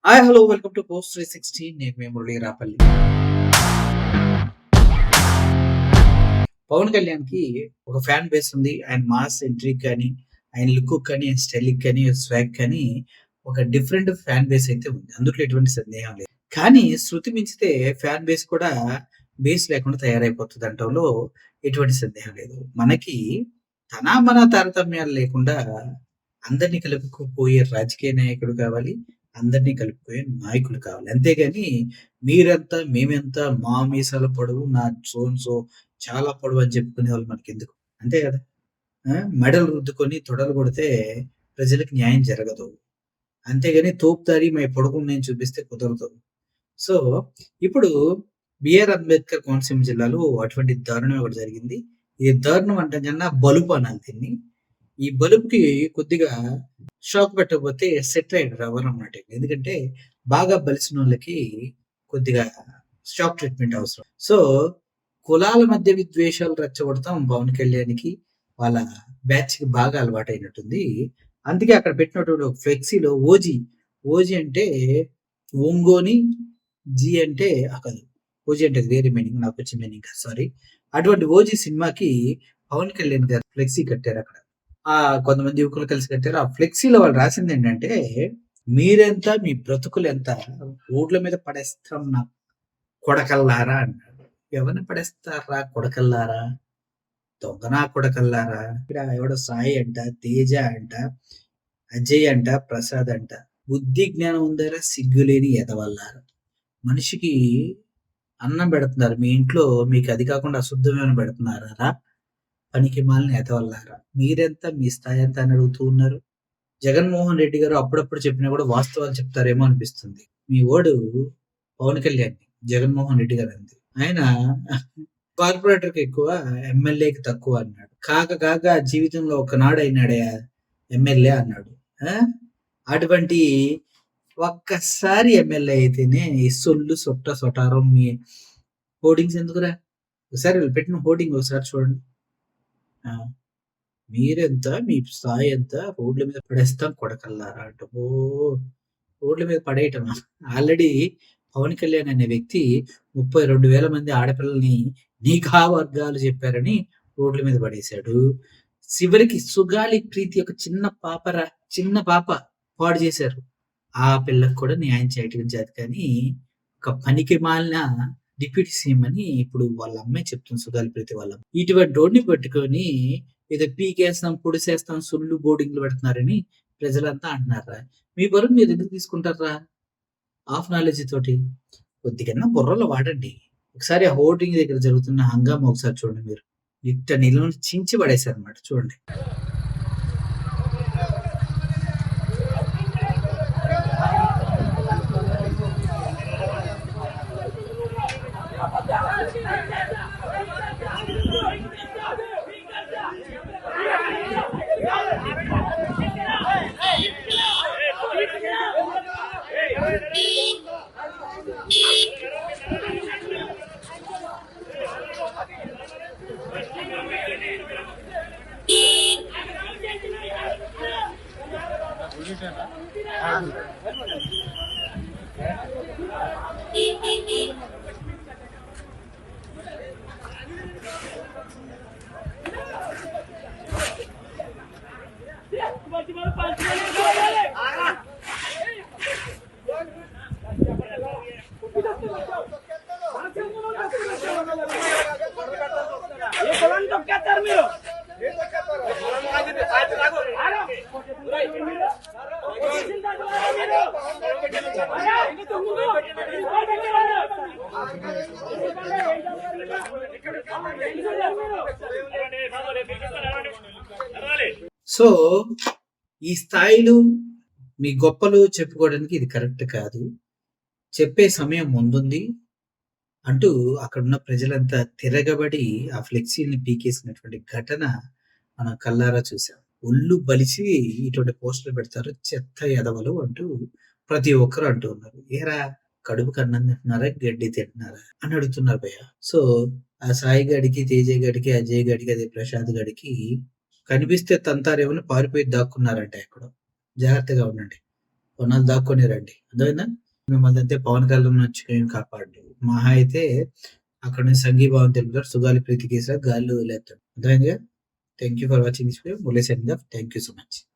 Hi hello welcome to post 360. నేను మీ మురళీ రాపల్లి. పవన్ కళ్యాణ్‌కి ఒక ఫ్యాన్ బేస్ ఉంది. ఆయన మాస్ ఎంట్రీకి కానీ, ఆయన లుక్‌కి కానీ, ఆయన స్టైల్‌కి కానీ, స్వాగ్ కానీ ఒక డిఫరెంట్ ఫ్యాన్ బేస్ అయితే ఉంది. అందులో ఎటువంటి సందేహం లేదు. కానీ శృతి మించితే ఫ్యాన్ బేస్ కూడా బేస్ లేకుండా తయారైపోతదంటంలో ఎటువంటి సందేహం లేదు. మనకి మన తారతమ్యాలు లేకుండా అందరిని కలుపుకుపోయే రాజకీయ నాయకుడు కావాలి. అందరిని కలుపుకుపోయే నాయకులు కావాలి. అంతేగాని మీరెంత, మేమెంత, మా మీసాల పొడవు, నా సో అండ్ సో చాలా పొడవు అని చెప్పుకునేవాళ్ళు మనకెందుకు? అంతే గదా! మెడలు రుద్దుకొని తొడలు కొడితే ప్రజలకి న్యాయం జరగదు. అంతేగాని తోపుదారి మై పొడుగున్నాయని చూపిస్తే కుదరదు. సో, ఇప్పుడు బిఆర్ అంబేద్కర్ కోనసీమ జిల్లాలో అటువంటి దారుణం ఒకటి జరిగింది. ఇది దారుణం అంటే కన్నా బలుపు అనాలి దీన్ని. ఈ బలుపుకి కొద్దిగా షాక్ పెట్టకపోతే సెట్ అయ్యాడు ఎవరన్నమాట. ఎందుకంటే బాగా బలిసినోళ్ళకి కొద్దిగా షాక్ ట్రీట్‌మెంట్ అవసరం. సో, కులాల మధ్య విద్వేషాలు రెచ్చగొడతాం పవన్ కళ్యాణ్‌కి వాళ్ళ బ్యాచ్‌కి బాగా అలవాటైనట్టుంది. అందుకే అక్కడ పెట్టినటువంటి ఒక ఫ్లెక్సీలో ఓజీ, ఓజీ అంటే ఒంగోని, జీ అంటే కాదు. ఓజీ అంటే వేరే మీనింగ్ నాకొచ్చిన మీనింగ్ కాదు సారీ. అటువంటి ఓజీ సినిమాకి పవన్ కళ్యాణ్ గారు ఫ్లెక్సీ కట్టారక్కడ. కొంతమంది యువకులు కలిసి కట్టారు. ఆ ఫ్లెక్సీలో వాళ్ళు రాసిందేంటంటే, "మీరెంత మీ బ్రతుకులెంత రోడ్ల మీద పడేస్తాం నా కొడకల్లారా" అన్నాడు. ఎవరిని పడేస్తార్రా కొడకల్లారా? దొంగ నా కొడకల్లారా? ఇక్కడ ఎవడో సాయి అంట, తేజ అంట, అజయ్ అంట, ప్రసాద్ అంట. బుద్ధి జ్ఞానం ఉందారా సిగ్గులేని ఎదవల్లారా? మనిషికి అన్నం పెడుతున్నారు. మీ ఇంట్లో మీకు అది కాకుండా అశుద్ధమేమైనా పెడుతున్నారా? పనికిమాలిన ఎదవల్లారా! మీరెంత? మీ స్థాయి ఎంత? అని అడుగుతూ ఉన్నారు. జగన్మోహన్ రెడ్డి గారు అప్పుడప్పుడు చెప్పినా కూడా వాస్తవాలు చెప్తారేమో అనిపిస్తుంది. మీ వోడు పవన్ కళ్యాణ్ జగన్మోహన్ రెడ్డి గారు అంది. ఆయన కార్పొరేటర్‌కి ఎక్కువ, ఎమ్మెల్యేకి తక్కువ అన్నాడు. కాక జీవితంలో ఒకనాడు అయినాడయా ఎమ్మెల్యే అన్నాడు. ఆ! అటువంటి ఒక్కసారి ఎమ్మెల్యే అయితేనే ఈ సొల్లు, సొట్ట, సొటారం మీ హోర్డింగ్స్ ఎందుకురా? ఒకసారి వీళ్ళు పెట్టిన హోర్డింగ్ ఒకసారి చూడండి. ఆ! మీరెంత? మీ స్థాయి ఎంత? రోడ్ల మీద పడేస్తాం కొడకల్లారా అంట. ఓహ్! రోడ్ల మీద పడేయటమా? ఆల్రెడీ పవన్ కళ్యాణ్ అనే వ్యక్తి 32,000 మంది ఆడపిల్లల్ని నిఘా వర్గాలు చెప్పారని రోడ్ల మీద పడేశాడు. చివరికి సుగాలి ప్రీతి ఒక చిన్న పాప పాడు చేశారు. ఆ పిల్లకి కూడా న్యాయం చేయటం చేత కానీ ఒక పనికిమాలిన డిప్యూటీ సీఎం అని ఇప్పుడు వాళ్ళ అమ్మాయి చెప్తుంది సుగాలి ప్రీతి వాళ్ళ అమ్మ. ఇటువంటోడిని పట్టుకొని ఏదో పీకేస్తాం, పొడిసేస్తాం, సొల్లు బోర్డింగ్‌లు పెడుతున్నారని ప్రజలంతా అంటున్నార్రా. మీ బరువు మీరు ఎందుకు తీసుకుంటార్రా? హాఫ్ నాలెడ్జ్ తోటి. కొద్దిగన్నా బుర్రలో వాడండి. ఒకసారి ఆ హోర్డింగ్ దగ్గర జరుగుతున్న హంగామా ఒకసారి చూడండి మీరు. ఇట్ట నిలువున చించి పడేశారన్నమాట చూడండి. సో, ఈ స్థాయిలు మీ గొప్పలు చెప్పుకోవడానికి ఇది కరెక్ట్ కాదు. చెప్పే సమయం ముందుంది అంటూ అక్కడున్న ప్రజలంతా తిరగబడి ఆ ఫ్లెక్సీని పీకేసినటువంటి ఘటన మనం కళ్ళారా చూసాం. ఒళ్ళు బలిసి ఇటువంటి పోస్టులు పెడతారు. చెత్త ఎదవలు అంటూ ప్రతి ఒక్కరు అంటూ ఉన్నారు. ఏరా కడుపుకి అన్నం తింటున్నారా? గడ్డి తింటున్నారా? అని అడుగుతున్నారు భయ్య. సో, ఆ సాయి గాడికి, తేజ గాడికి, అజయ్ గాడికి, అదే ప్రసాద్ గాడికి కనిపిస్తే తంతారేమో పారిపోయి దాక్కున్నారంట ఎక్కడో. జాగ్రత్తగా ఉండండి. కొన్నాళ్ళు దాక్కొని రండి. అర్థమైందా? మిమ్మల్నయితే పవన్ కళ్యాణ్ వచ్చి ఏం కాపాడడు. మహా అయితే అక్కడి నుంచి సంఘీభావం తెలుపుతాడు. సుగాలి ప్రీతి కేసులో గాల్లో వదిలేస్తాడు. అర్థమైందిగా? Thank you for watching this video. Murali signing off. Thank you so much.